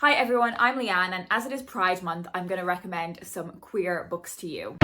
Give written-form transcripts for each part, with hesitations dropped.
Hi everyone, I'm Leanne, and as it is Pride Month, I'm going to recommend some queer books to you.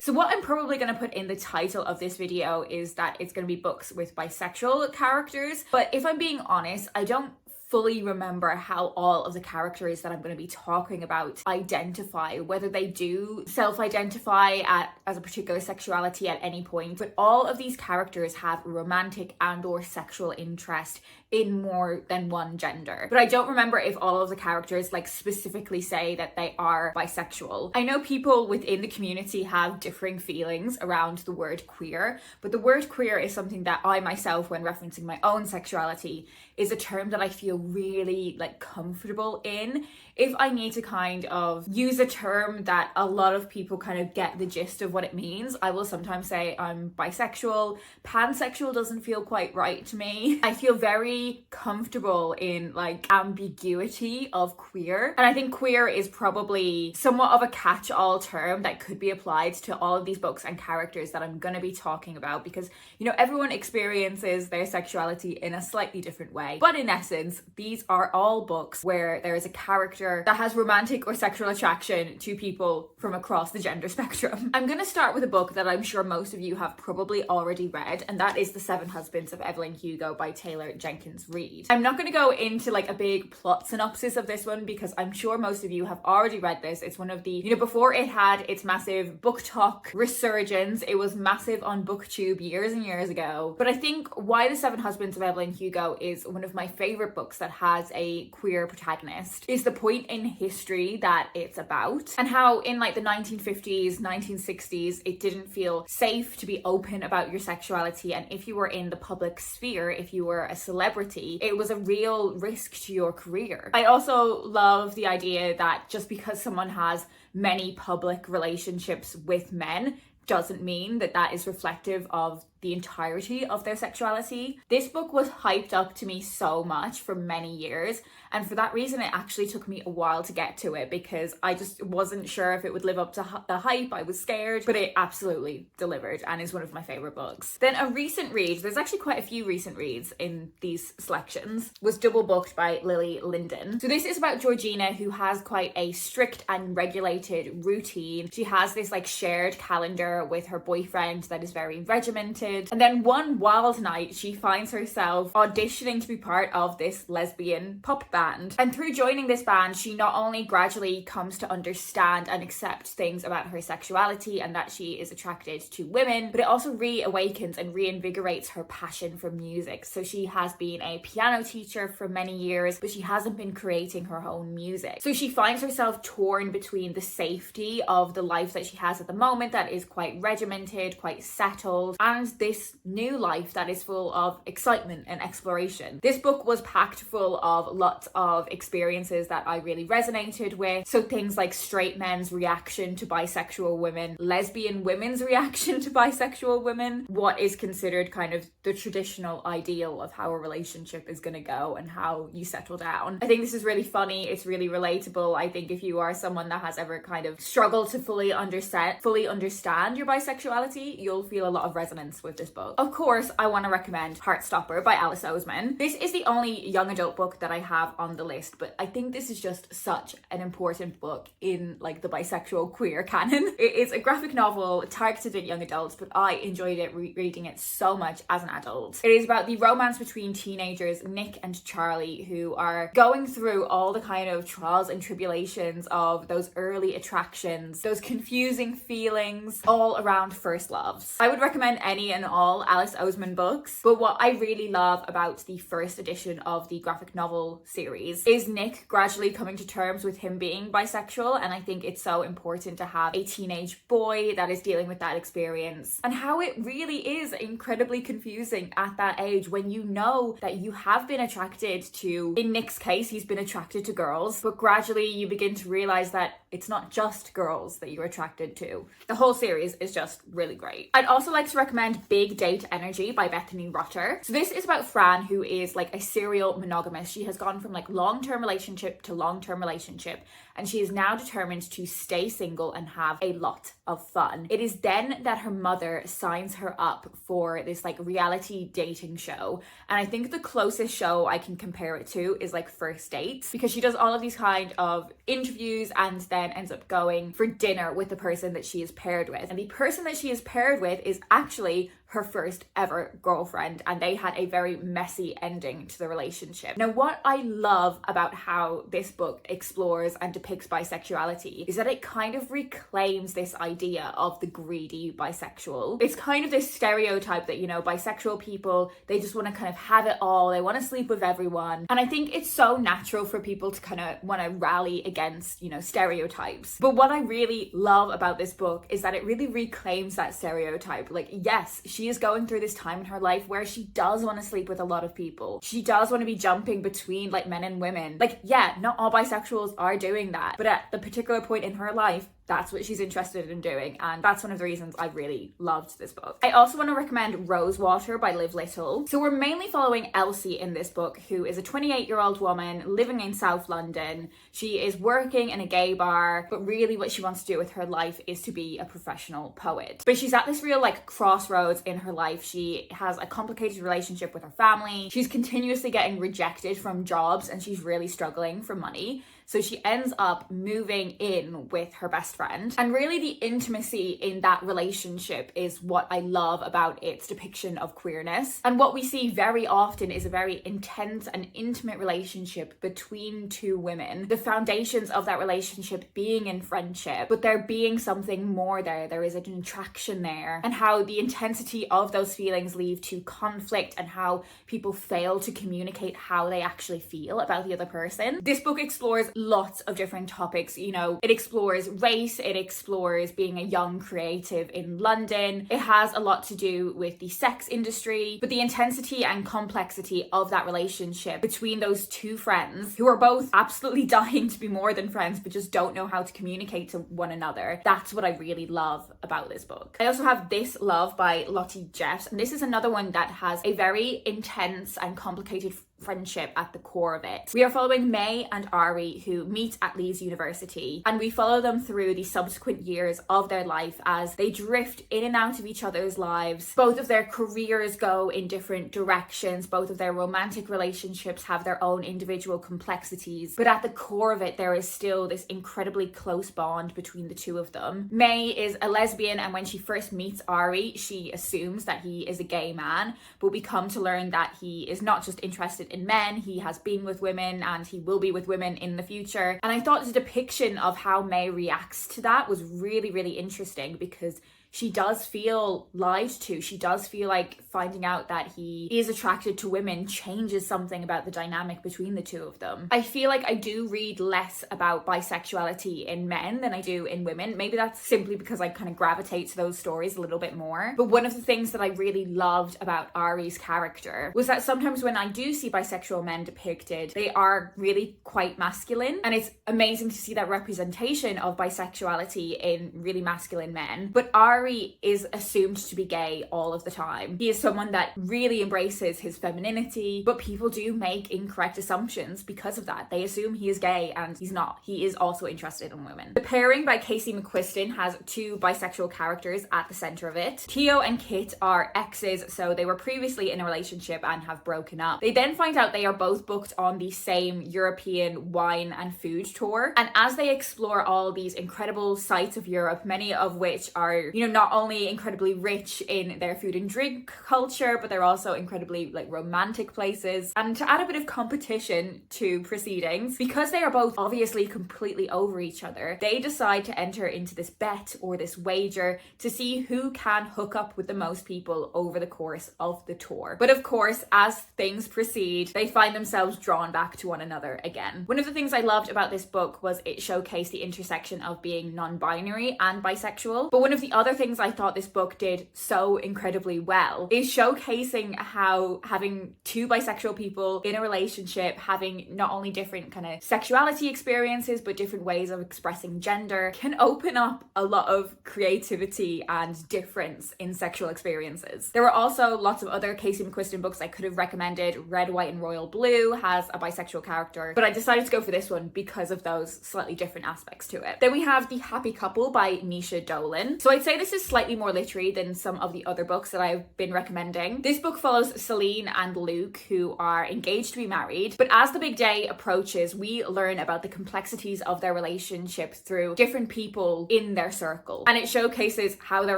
So what I'm probably going to put in the title of this video is that it's going to be books with bisexual characters, but if I'm being honest, I don't fully remember how all of the characters that I'm going to be talking about identify, whether they do self-identify as a particular sexuality at any point, but all of these characters have romantic and or sexual interest in more than one gender. But I don't remember if all of the characters like specifically say that they are bisexual. I know people within the community have differing feelings around the word queer, but the word queer is something that I myself, when referencing my own sexuality, is a term that I feel really like comfortable in. If I need to kind of use a term that a lot of people kind of get the gist of what it means, I will sometimes say I'm bisexual. Pansexual doesn't feel quite right to me. I feel very comfortable in like ambiguity of queer. And I think queer is probably somewhat of a catch-all term that could be applied to all of these books and characters that I'm going to be talking about, because, you know, everyone experiences their sexuality in a slightly different way. But in essence, these are all books where there is a character that has romantic or sexual attraction to people from across the gender spectrum. I'm going to start with a book that I'm sure most of you have probably already read, and that is The Seven Husbands of Evelyn Hugo by Taylor Jenkins Reid. I'm not going to go into like a big plot synopsis of this one because I'm sure most of you have already read this. It's one of the, you know, before it had its massive book talk resurgence, it was massive on BookTube years and years ago. But I think why The Seven Husbands of Evelyn Hugo is one of my favorite books that has a queer protagonist is the point in history that it's about, and how in like the 1950s, 1960s, it didn't feel safe to be open about your sexuality, and if you were in the public sphere, if you were a celebrity, it was a real risk to your career. I also love the idea that just because someone has many public relationships with men doesn't mean that that is reflective of the entirety of their sexuality. This book was hyped up to me so much for many years, and for that reason it actually took me a while to get to it because I just wasn't sure if it would live up to the hype. I was scared, but it absolutely delivered and is one of my favorite books. Then a recent read, there's actually quite a few recent reads in these selections, was Doublebooked by Lily Linden. So this is about Georgina, who has quite a strict and regulated routine. She has this like shared calendar with her boyfriend that is very regimented. And then one wild night, she finds herself auditioning to be part of this lesbian pop band. And through joining this band, she not only gradually comes to understand and accept things about her sexuality and that she is attracted to women, but it also reawakens and reinvigorates her passion for music. So she has been a piano teacher for many years, but she hasn't been creating her own music. So she finds herself torn between the safety of the life that she has at the moment that is quite regimented, quite settled, and this new life that is full of excitement and exploration. This book was packed full of lots of experiences that I really resonated with. So things like straight men's reaction to bisexual women, lesbian women's reaction to bisexual women, what is considered kind of the traditional ideal of how a relationship is going to go and how you settle down. I think this is really funny. It's really relatable. I think if you are someone that has ever kind of struggled to fully understand your bisexuality, you'll feel a lot of resonance with this book. Of course, I want to recommend Heartstoppper by Alice Oseman. This is the only young adult book that I have on the list, but I think this is just such an important book in like the bisexual queer canon. It is a graphic novel targeted at young adults, but I enjoyed it reading it so much as an adult. It is about the romance between teenagers Nick and Charlie, who are going through all the kind of trials and tribulations of those early attractions, those confusing feelings, all around first loves. I would recommend any and all Alice Oseman books, but what I really love about the first edition of the graphic novel series is Nick gradually coming to terms with him being bisexual, and I think it's so important to have a teenage boy that is dealing with that experience, and how it really is incredibly confusing at that age when you know that you have been attracted to, in Nick's case, he's been attracted to girls, but gradually you begin to realize that it's not just girls that you're attracted to. The whole series is just really great. I'd also like to recommend Big Date Energy by Bethany Rotter. So this is about Fran, who is like a serial monogamist. She has gone from like long-term relationship to long-term relationship, and she is now determined to stay single and have a lot of fun. It is then that her mother signs her up for this like reality dating show. And I think the closest show I can compare it to is like First Dates, because she does all of these kind of interviews and then ends up going for dinner with the person that she is paired with. And the person that she is paired with is actually her first ever girlfriend, and they had a very messy ending to the relationship. Now, what I love about how this book explores and depicts bisexuality is that it kind of reclaims this idea of the greedy bisexual. It's kind of this stereotype that, you know, bisexual people, they just want to kind of have it all, they want to sleep with everyone. And I think it's so natural for people to kind of want to rally against, you know, stereotypes. But what I really love about this book is that it really reclaims that stereotype. Like, yes, she is going through this time in her life where she does want to sleep with a lot of people. She does want to be jumping between like men and women. Like, yeah, not all bisexuals are doing that, but at the particular point in her life, that's what she's interested in doing, and that's one of the reasons I really loved this book. I also want to recommend Rosewater by Liv Little. So we're mainly following Elsie in this book, who is a 28-year-old woman living in South London. She is working in a gay bar, but really what she wants to do with her life is to be a professional poet. But she's at this real like crossroads in her life. She has a complicated relationship with her family. She's continuously getting rejected from jobs, and she's really struggling for money. So she ends up moving in with her best friend. And really the intimacy in that relationship is what I love about its depiction of queerness. And what we see very often is a very intense and intimate relationship between two women. The foundations of that relationship being in friendship, but there being something more there. There is an attraction there. And how the intensity of those feelings lead to conflict, and how people fail to communicate how they actually feel about the other person. This book explores lots of different topics. You know, it explores race, it explores being a young creative in London. It has a lot to do with the sex industry, but the intensity and complexity of that relationship between those two friends who are both absolutely dying to be more than friends, but just don't know how to communicate to one another. That's what I really love about this book. I also have This Love by Lottie Jeffs, and this is another one that has a very intense and complicated friendship at the core of it. We are following May and Ari, who meet at Leeds University, and we follow them through the subsequent years of their life as they drift in and out of each other's lives. Both of their careers go in different directions. Both of their romantic relationships have their own individual complexities, but at the core of it, there is still this incredibly close bond between the two of them. May is a lesbian, and when she first meets Ari, she assumes that he is a gay man, but we come to learn that he is not just interested in men, he has been with women and he will be with women in the future. And I thought the depiction of how May reacts to that was really, really interesting, because she does feel lied to. She does feel like finding out that he is attracted to women changes something about the dynamic between the two of them. I feel like I do read less about bisexuality in men than I do in women. Maybe that's simply because I kind of gravitate to those stories a little bit more. But one of the things that I really loved about Ari's character was that sometimes when I do see bisexual men depicted, they are really quite masculine. And it's amazing to see that representation of bisexuality in really masculine men. But Ari is assumed to be gay all of the time. He is someone that really embraces his femininity, but people do make incorrect assumptions because of that. They assume he is gay, and he's not. He is also interested in women. The Pairing by Casey McQuiston has two bisexual characters at the center of it. Tio and Kit are exes, so they were previously in a relationship and have broken up. They then find out they are both booked on the same European wine and food tour, and as they explore all these incredible sites of Europe, many of which are, you know, not only incredibly rich in their food and drink culture, but they're also incredibly like romantic places. And to add a bit of competition to proceedings, because they are both obviously completely over each other, they decide to enter into this bet or this wager to see who can hook up with the most people over the course of the tour. But of course, as things proceed, they find themselves drawn back to one another again. One of the things I loved about this book was it showcased the intersection of being non-binary and bisexual. But one of the other things things I thought this book did so incredibly well is showcasing how having two bisexual people in a relationship, having not only different kind of sexuality experiences, but different ways of expressing gender, can open up a lot of creativity and difference in sexual experiences. There were also lots of other Casey McQuiston books I could have recommended. Red, White and Royal Blue has a bisexual character, but I decided to go for this one because of those slightly different aspects to it. Then we have The Happy Couple by Nisha Dolan. So I'd say this is slightly more literary than some of the other books that I've been recommending. This book follows Celine and Luke, who are engaged to be married, but as the big day approaches, we learn about the complexities of their relationship through different people in their circle, and it showcases how their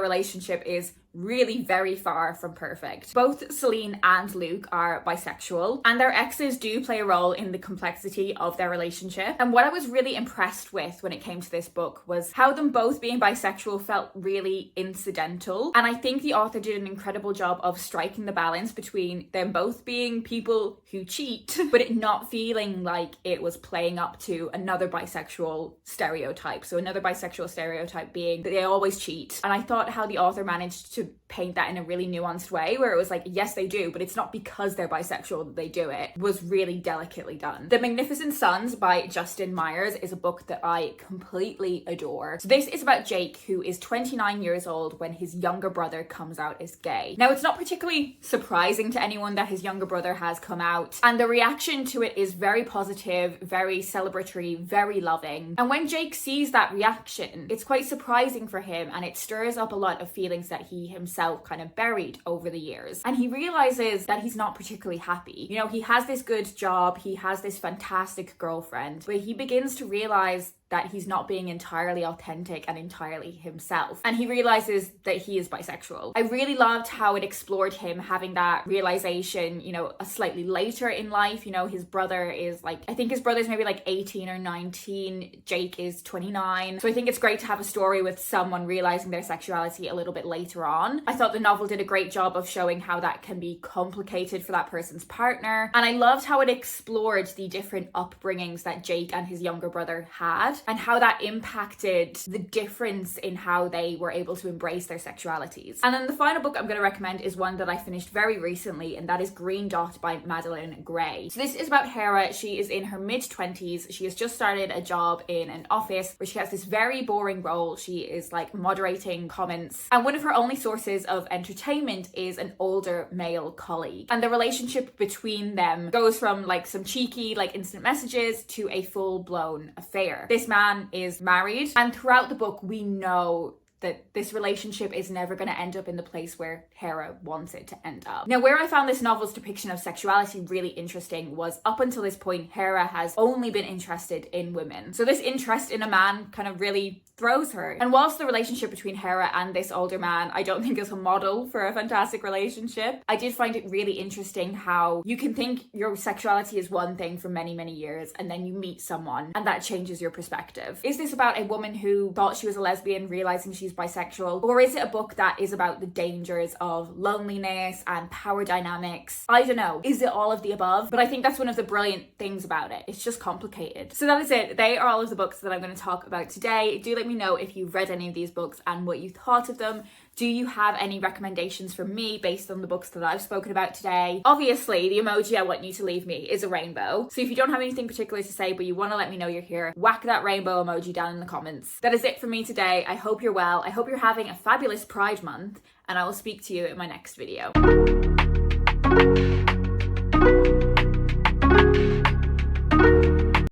relationship is really very far from perfect. Both Celine and Luke are bisexual, and their exes do play a role in the complexity of their relationship. And what I was really impressed with when it came to this book was how them both being bisexual felt really incidental. And I think the author did an incredible job of striking the balance between them both being people who cheat, but it not feeling like it was playing up to another bisexual stereotype. So another bisexual stereotype being that they always cheat. And I thought how the author managed to paint that in a really nuanced way, where it was like, yes they do, but it's not because they're bisexual that they do it, was really delicately done. The Magnificent Sons by Justin Myers is a book that I completely adore. So this is about Jake, who is 29 years old when his younger brother comes out as gay. Now, it's not particularly surprising to anyone that his younger brother has come out, and the reaction to it is very positive, very celebratory, very loving. And when Jake sees that reaction, it's quite surprising for him, and it stirs up a lot of feelings that he himself kind of buried over the years. And he realizes that he's not particularly happy. You know, he has this good job, he has this fantastic girlfriend, but he begins to realize that he's not being entirely authentic and entirely himself. And he realizes that he is bisexual. I really loved how it explored him having that realization, you know, a slightly later in life. You know, his brother is like, I think his brother's maybe like 18 or 19. Jake is 29. So I think it's great to have a story with someone realizing their sexuality a little bit later on. I thought the novel did a great job of showing how that can be complicated for that person's partner. And I loved how it explored the different upbringings that Jake and his younger brother had, and how that impacted the difference in how they were able to embrace their sexualities. And then the final book I'm going to recommend is one that I finished very recently, and that is Green Dot by Madeline Gray. So this is about Hera. She is in her mid-20s. She has just started a job in an office where she has this very boring role. She is like moderating comments, and one of her only sources of entertainment is an older male colleague. And the relationship between them goes from like some cheeky like instant messages to a full-blown affair. This man is married, and throughout the book we know that this relationship is never going to end up in the place where Hera wants it to end up. Now, where I found this novel's depiction of sexuality really interesting was up until this point, Hera has only been interested in women. So this interest in a man kind of really throws her. And whilst the relationship between Hera and this older man, I don't think is a model for a fantastic relationship, I did find it really interesting how you can think your sexuality is one thing for many, many years, and then you meet someone and that changes your perspective. Is this about a woman who thought she was a lesbian realizing she's bisexual? Or is it a book that is about the dangers of loneliness and power dynamics? I don't know. Is it all of the above? But I think that's one of the brilliant things about it. It's just complicated. So that is it. They are all of the books that I'm going to talk about today. Do let me know if you've read any of these books and what you thought of them. Do you have any recommendations for me based on the books that I've spoken about today? Obviously, the emoji I want you to leave me is a rainbow. So if you don't have anything particular to say, but you want to let me know you're here, whack that rainbow emoji down in the comments. That is it for me today. I hope you're well. I hope you're having a fabulous Pride Month, and I will speak to you in my next video.